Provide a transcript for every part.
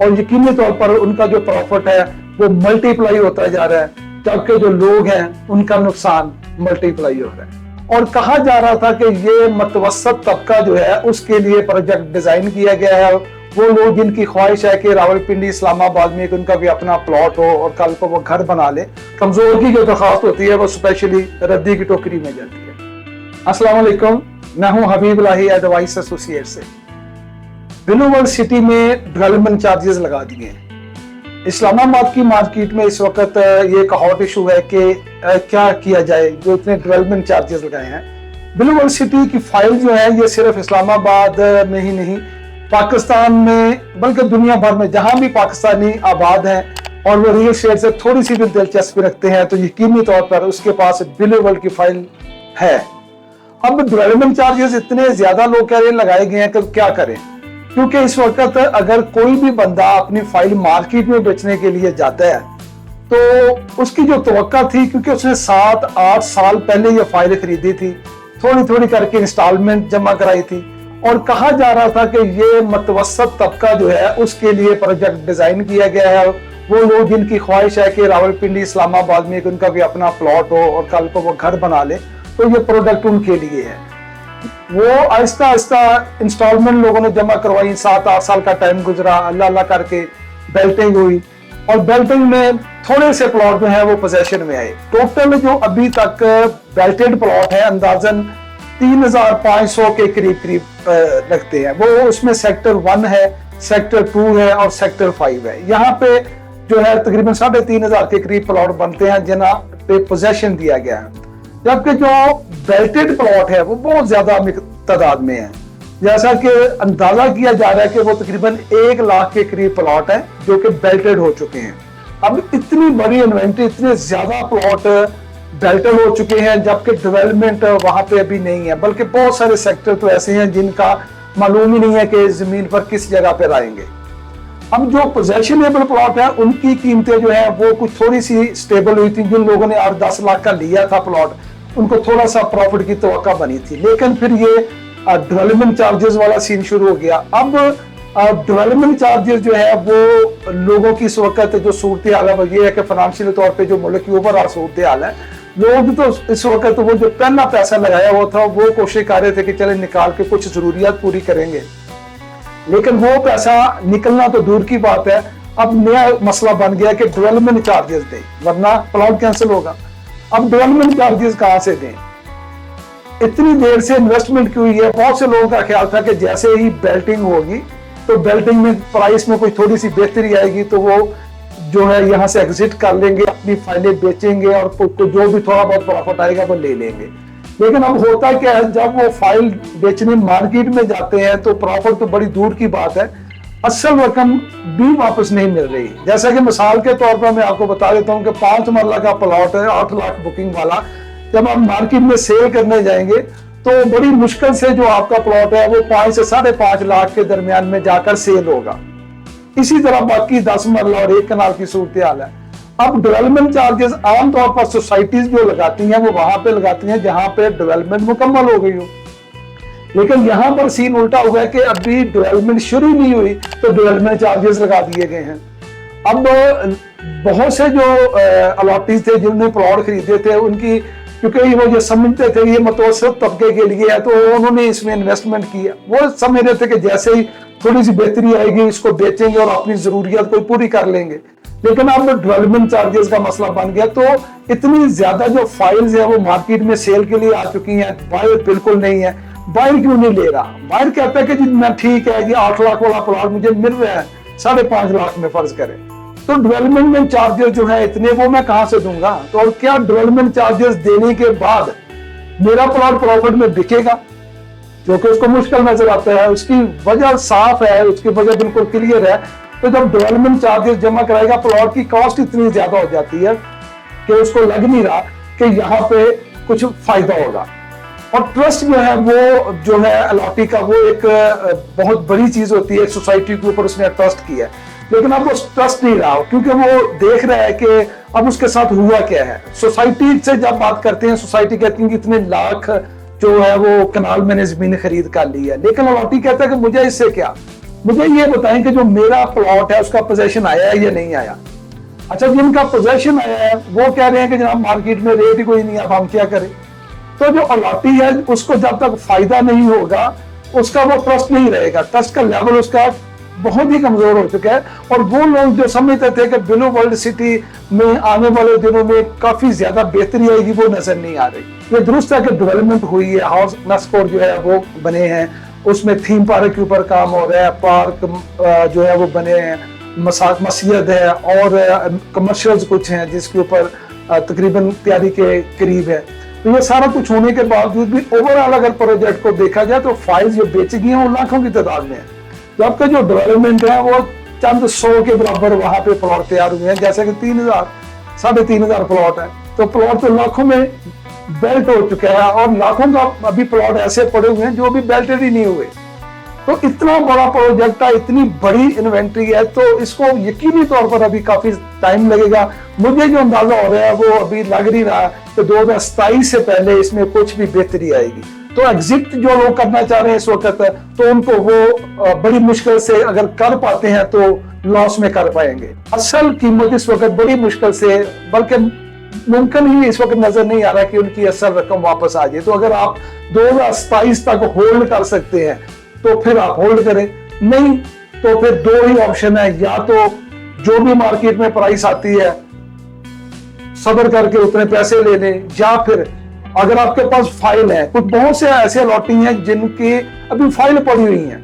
और यकीनी तौर पर उनका जो प्रॉफिट है वो मल्टीप्लाई होता जा रहा है, जबकि जो लोग हैं उनका नुकसान मल्टीप्लाई हो रहा है। और कहा जा रहा था कि ये मतवसत तबका जो है उसके लिए प्रोजेक्ट डिजाइन किया गया है। वो लोग जिनकी ख्वाहिश है कि रावलपिंडी इस्लामाबाद में उनका भी अपना प्लॉट हो और कल को वो घर बना ले, कमजोर की जो दरख्वास्त होती है वो स्पेशली रद्दी की टोकरी में जाती है। अस्सलाम वालेकुम, मैं हूं हबीब इलाही एडवाइस एसोसिएट से। ब्लू वर्ल्ड सिटी में डेवलपमेंट चार्जेस लगा दिए हैं। इस्लामाबाद की मार्केट में इस वक्त ये एक हॉट इशू है कि क्या किया जाए जो इतने डेवलपमेंट चार्जेस लगाए हैं। ब्लू वर्ल्ड सिटी की फाइल जो है ये सिर्फ इस्लामाबाद में ही नहीं, पाकिस्तान में बल्कि दुनिया भर में जहां भी पाकिस्तानी आबाद हैं और वो रियल एस्टेट से थोड़ी सी भी दिलचस्पी रखते हैं तो यकीनी तौर पर उसके पास ब्लू वर्ल्ड की फाइल है। अब डेवलपमेंट चार्जेस इतने ज्यादा लोग कह रहे लगाए गए हैं कि क्या करें, क्योंकि इस वक्त अगर कोई भी बंदा अपनी फाइल मार्केट में बेचने के लिए जाता है तो उसकी जो तवक्का थी, क्योंकि उसने 7-8 साल पहले ये फाइल खरीदी थी, थोड़ी थोड़ी करके इंस्टॉलमेंट जमा कराई थी, और कहा जा रहा था कि ये मतवसत तबका जो है उसके लिए प्रोजेक्ट डिजाइन किया गया है। वो लोग जिनकी ख्वाहिश है कि रावलपिंडी इस्लामाबाद में उनका भी अपना प्लॉट हो और कल को वो घर बना ले, तो ये प्रोडक्ट उनके लिए है। वो आहिस्ता आहिस्ता इंस्टॉलमेंट लोगों ने जमा करवाई, 7-8 साल का टाइम गुजरा, अल्लाह अल्लाह करके बेल्टिंग हुई और बेल्टिंग में थोड़े से प्लॉट जो है वो पोजेशन में आए। टोटल जो अभी तक बेल्टेड प्लॉट है अंदाजन 3500 के करीब लगते हैं। वो उसमें सेक्टर 1 है, सेक्टर 2 है और सेक्टर 5 है। यहाँ पे जो है तकरीबन 3500 के करीब प्लॉट बनते हैं जिन्हें पे पोजेशन दिया गया है, जबकि जो बेल्टेड प्लॉट है वो बहुत ज्यादा तादाद में है। जैसा कि अंदाजा किया जा रहा है कि वो तकरीबन 1 लाख के करीब प्लॉट है जो कि बेल्टेड हो चुके हैं। अब इतनी बड़ी इन्वेंट्री, इतने ज्यादा प्लॉट बेल्टेड हो चुके हैं, जबकि डेवलपमेंट वहां पे अभी नहीं है, बल्कि बहुत सारे सेक्टर तो ऐसे हैं जिनका मालूम ही नहीं है कि जमीन पर किस जगह पर आएंगे। अब जो पोजेशनेबल प्लॉट है उनकी कीमतें जो है वो कुछ थोड़ी सी स्टेबल हुई थी। जिन लोगों ने 8-10 लाख का लिया था प्लॉट, उनको थोड़ा सा प्रॉफिट की तवक्का बनी थी, लेकिन फिर ये डेवलपमेंट चार्जेस वाला सीन शुरू हो गया। अब डेवलपमेंट चार्जेस जो है वो लोगों की इस वक्त जो सूरत हाल है वो ये है कि फाइनेंशियल तौर पे जो मुल्क की ओवरऑल सूरत हाल है, लोग तो इस वक्त वो जो पहला पैसा लगाया हुआ था वो कोशिश कर रहे थे कि चले निकाल के कुछ जरूरियात पूरी करेंगे, लेकिन वो पैसा निकलना तो दूर की बात है। अब नया मसला बन गया कि डेवलपमेंट चार्जेस दें वरना प्लॉट कैंसिल होगा। अब डेवलपमेंट चार्जेस कहां से दें? इतनी देर से इन्वेस्टमेंट की हुई है। बहुत से लोगों का ख्याल था कि जैसे ही बेल्टिंग होगी तो बेल्टिंग में प्राइस में कोई थोड़ी सी बेहतरी आएगी तो वो जो है यहाँ से एग्जिट कर लेंगे, अपनी फाइलें बेचेंगे और जो भी थोड़ा बहुत प्रॉफिट आएगा वो ले लेंगे। लेकिन अब होता क्या है, जब वो फाइल बेचने मार्केट में जाते हैं तो प्रॉफिट तो बड़ी दूर की बात है, असल रकम भी वापस नहीं मिल रही। जैसा कि मिसाल के तौर पर मैं आपको बता देता हूँ कि 5 मरला का प्लॉट है 8 लाख बुकिंग वाला, जब आप मार्केट में सेल करने जाएंगे तो बड़ी मुश्किल से जो आपका प्लॉट है वो 5 से 5.5 लाख के दरमियान में जाकर सेल होगा। इसी तरह बाकी 10 मरला और 1 कनाल की सूरत हाल है। अब डेवलपमेंट चार्जेस आमतौर पर सोसाइटीज जो लगाती हैं वो वहां पे लगाती हैं जहां पे डेवलपमेंट मुकम्मल हो गई हो, लेकिन यहाँ पर सीन उल्टा हुआ है कि अभी डेवलपमेंट शुरू नहीं हुई तो डेवलपमेंट चार्जेस लगा दिए गए हैं। अब बहुत से जो अलॉटीज थे जिन्होंने प्लॉट खरीदे थे उनकी, क्योंकि वो ये समझते थे ये मतवसत तबके के लिए है तो उन्होंने इसमें इन्वेस्टमेंट किया। वो समझ रहे थे कि जैसे ही थोड़ी सी बेहतरी आएगी इसको बेचेंगे और अपनी जरूरियात को पूरी कर लेंगे, लेकिन अब डेवलपमेंट चार्जेस का मसला बन गया। तो इतनी ज्यादा जो फाइल्स है वो मार्केट में सेल के लिए आ चुकी हैं, बायर बिल्कुल नहीं है। बायर क्यों नहीं ले रहा? बायर कहता है कि जी मैं ठीक है, ये 8 लाख वाला प्लॉट मुझे मिल रहा है 5.5 लाख में फर्ज करें, तो डेवलपमेंट चार्जेस जो है इतने वो मैं कहां से दूंगा? तो और क्या डेवलपमेंट चार्जेस देने के बाद मेरा प्लॉट प्रॉफिट में बिकेगा? जो कि उसको मुश्किल नजर आता है। उसकी वजह साफ है, उसकी वजह बिल्कुल क्लियर है। तो जब डेवलपमेंट चार्जेस जमा कराएगा, प्लॉट की कॉस्ट इतनी ज्यादा हो जाती है कि उसको लग नहीं रहा कि यहाँ पे कुछ फायदा होगा। और ट्रस्ट जो है वो जो है अलॉटी का वो एक बहुत बड़ी चीज होती है। सोसाइटी के ऊपर उसने ट्रस्ट किया, लेकिन अब वो ट्रस्ट नहीं रहा क्योंकि वो देख रहा है कि अब उसके साथ हुआ क्या है। सोसाइटी से जब बात करते हैं, सोसाइटी कहती है कि इतने लाख जो है वो कनाल मैंने जमीन खरीद कर ली है, लेकिन अलॉटी कहता है कि मुझे इससे क्या, मुझे ये बताएं कि जो मेरा प्लॉट है उसका पोजेशन आया है या नहीं आया। अच्छा, जिनका पोजेशन आया है वो कह रहे हैं कि जनाब मार्केट में रेट ही कोई नहीं है, अब हम क्या करें। तो जो अलॉटी है उसको जब तक फायदा नहीं होगा उसका वो ट्रस्ट नहीं रहेगा, ट्रस्ट का लेवल उसका बहुत ही कमजोर हो चुका है। और वो लोग जो समझते थे कि ब्लू वर्ल्ड सिटी में आने वाले दिनों में काफी ज्यादा बेहतरी आएगी, वो नजर नहीं आ रही। ये दुरुस्त है कि डेवलपमेंट हुई है, हाउस नस्कोर जो है वो बने हैं, उसमें थीम पार्क के ऊपर काम हो रहा है, पार्क जो है वो बने हैं, मस्जिद है और कमर्शियल्स कुछ हैं जिसके ऊपर तकरीबन तैयारी के करीब है। तो ये सारा कुछ होने के बावजूद भी ओवरऑल अगर प्रोजेक्ट को देखा जाए तो फाइल्स जो बेची गई हैं वो लाखों की तादाद में है, जबकि जो डेवलपमेंट है वो चंद 100 के बराबर वहां पे प्लॉट तैयार हुए हैं, जैसे कि 3000 3,500 प्लॉट है। तो प्लॉट तो लाखों में बेल्ट हो चुका है और लाखों का अभी प्लॉट ऐसे पड़े हुए हैं जो अभी बेल्टेड ही नहीं हुए। तो इतना बड़ा प्रोजेक्ट है, इतनी बड़ी इन्वेंट्री है, तो इसको यकीनी तौर पर अभी काफी टाइम लगेगा। मुझे जो अंदाजा हो रहा है वो अभी लग नहीं रहा कि 2027 से पहले इसमें कुछ भी बेहतरी आएगी। तो एग्जिट जो लोग करना चाह रहे हैं इस वक्त, तो उनको वो बड़ी मुश्किल से अगर कर पाते हैं तो लॉस में कर पाएंगे। असल कीमत इस वक्त बड़ी मुश्किल से, बल्कि मुमकिन ही इस वक्त नजर नहीं आ रहा कि उनकी असल रकम वापस आ जाए। तो अगर आप 2027 तक होल्ड कर सकते हैं तो फिर आप होल्ड करें, नहीं तो फिर दो ही ऑप्शन है, या तो जो भी मार्केट में प्राइस आती है सब्र करके उतने पैसे ले लें, या फिर अगर आपके पास फाइल है, कुछ बहुत से ऐसे अलॉटिंग हैं जिनकी अभी फाइल पड़ी हुई हैं,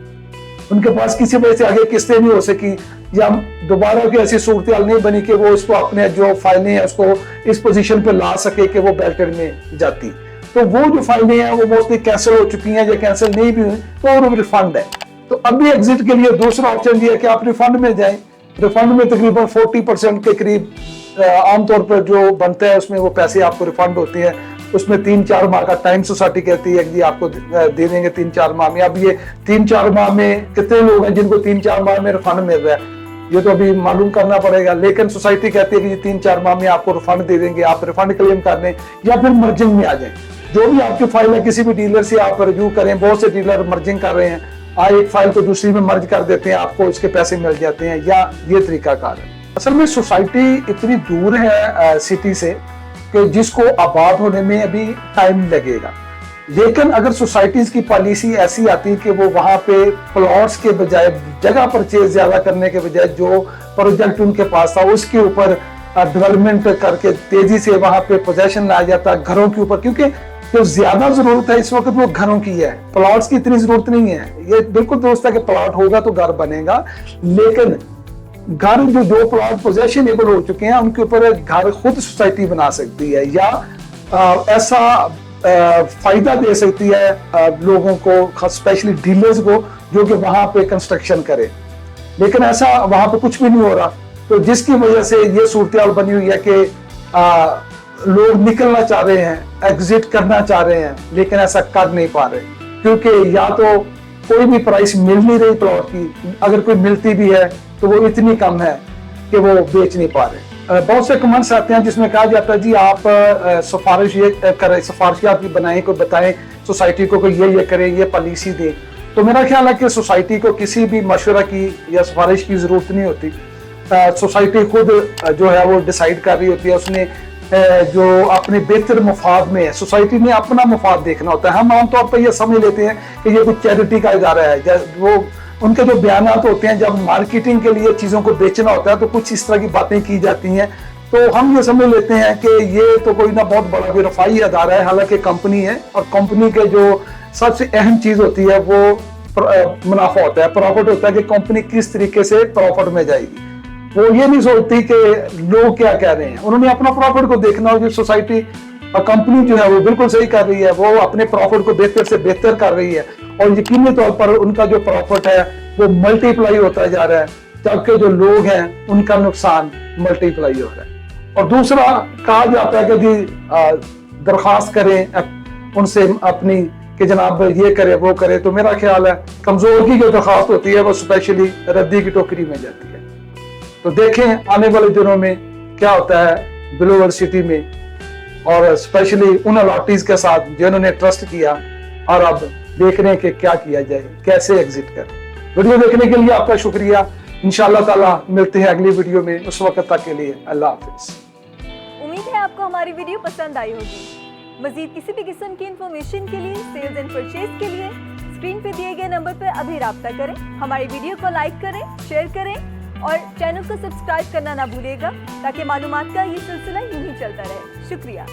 उनके पास किसी वजह से आगे किस्तें नहीं हो सकी या दोबारा की ऐसी सूरत नहीं बनी कि वो इसको अपने जो फाइलें हैं उसको इस पोजीशन पे ला सके कि वो बेल्टेड में जाती। तो वो जो फाइलें हैं वो मोस्टली कैंसिल हो चुकी हैं या कैंसिल नहीं भी हुई तो वो रिफंड है। तो अभी एग्जिट के लिए दूसरा ऑप्शन ये है कि आप रिफंड में जाएं। रिफंड में तकरीबन 40% के करीब आमतौर पर जो बनता है उसमें वो पैसे आपको रिफंड होते हैं। उसमें 3-4 माह का टाइम सोसाइटी कहती है कि आपको दे देंगे 3-4 माह में। अब ये 3-4 माह में कितने लोग हैं जिनको 3-4 माह में रिफंड मिल रहा है ये तो अभी मालूम करना पड़ेगा, लेकिन सोसाइटी कहती है कि 3-4 माह में आपको रिफंड दे देंगे, आप रिफंड क्लेम कर लें या फिर मर्जिंग में आ जाए। जो भी आपकी फाइल है किसी भी डीलर से आप रिव्यू करें, बहुत से डीलर मर्जिंग कर रहे हैं, एक फाइल को दूसरी में मर्ज कर देते हैं, आपको इसके पैसे मिल जाते हैं, या ये तरीका कार है। असल में सोसाइटी इतनी दूर है सिटी से कि जिसको आबाद होने में अभी टाइम लगेगा, लेकिन अगर सोसाइटीज की पॉलिसी ऐसी आती कि वो वहां पे प्लॉट्स के बजाय जगह परचेज ज्यादा करने के बजाय जो प्रोजेक्ट उनके पास था उसके ऊपर डेवलपमेंट करके तेजी से वहां पे पोजेशन आ जाता घरों के ऊपर, क्योंकि जो ज्यादा जरूरत है इस वक्त वो घरों की है, प्लॉट्स की इतनी जरूरत नहीं है। ये बिल्कुल दोस्त है कि प्लॉट होगा तो घर बनेगा, लेकिन घर जो प्लॉट पोजेशनेबल हो चुके हैं उनके ऊपर घर खुद सोसाइटी बना सकती है या ऐसा फायदा दे सकती है लोगों को, स्पेशली डीलर्स को जो कि वहां पे कंस्ट्रक्शन करे, लेकिन ऐसा वहां पे कुछ भी नहीं हो रहा। तो जिसकी वजह से ये सूरत बनी हुई है कि लोग निकलना चाह रहे हैं, एग्जिट करना चाह रहे हैं, लेकिन ऐसा कर नहीं पा रहे क्योंकि या तो कोई भी प्राइस मिल नहीं रही प्लॉट की, अगर कोई मिलती भी है तो वो इतनी कम है कि वो बेच नहीं पा रहे। बहुत से कमेंट्स आते हैं जिसमें कहा जाता है जी आप सिफारिश ये करें, सिफारिश आपकी बनाएं, कोई बताएं सोसाइटी को ये करें, ये पॉलिसी दें। तो मेरा ख्याल है कि सोसाइटी को किसी भी मशवरा की या सिफारिश की जरूरत नहीं होती। सोसाइटी खुद जो है वो डिसाइड कर रही होती है, उसने जो अपने बेहतर मुफाद में है, सोसाइटी ने अपना मुफाद देखना होता है। हम आमतौर पर यह समझ लेते हैं कि ये कुछ चैरिटी का इदारा है, वो उनके जो बयानात होते हैं जब मार्केटिंग के लिए चीजों को बेचना होता है तो कुछ इस तरह की बातें की जाती हैं, तो हम ये समझ लेते हैं कि ये तो कोई ना बहुत बड़ा रफाई अदारा है, हालांकि कंपनी है और कंपनी के जो सबसे अहम चीज होती है वो मुनाफा होता है, प्रॉफिट होता है कि कंपनी किस तरीके से प्रॉफिट में जाएगी। वो ये नहीं सोचती कि लोग क्या कह रहे हैं, उन्होंने अपना प्रॉफिट को देखना हो। जो सोसाइटी और कंपनी जो है वो बिल्कुल सही कर रही है, वो अपने प्रॉफिट को बेहतर से बेहतर कर रही है और यकीनी तौर पर उनका जो प्रॉफिट है वो मल्टीप्लाई होता जा रहा है, जबकि जो लोग हैं उनका नुकसान मल्टीप्लाई हो रहा है। और दूसरा कहा जाता है कि जी दरखास्त करें उनसे अपनी कि जनाब ये करे वो करे, तो मेरा ख्याल है कमजोर की जो दरखास्त होती है वो स्पेशली रद्दी की टोकरी में जाती है। तो देखें आने वाले दिनों में क्या होता है ब्लू वर्ल्ड सिटी में, और स्पेशली उन अलॉटीज के साथ जिन्होंने ट्रस्ट किया, और अब देख रहे हैं कि क्या किया जाए, कैसे एग्जिट करें। वीडियो देखने के लिए आपका शुक्रिया। इंशाअल्लाह ताला मिलते हैं अगली वीडियो में, उस वक्त तक के लिए अल्लाह हाफिज। उम्मीद है आपको हमारी वीडियो पसंद आई होगी। मजीद किसी भी किस्म की इंफॉर्मेशन के लिए, सेल्स एंड परचेज के लिए स्क्रीन पे दिए गए नंबर पर अभी राब्ता करें। हमारी वीडियो को लाइक करें, शेयर करें और चैनल को सब्सक्राइब करना ना भूलिएगा, ताकि मालूमात का ये सिलसिला यूं ही चलता रहे। शुक्रिया।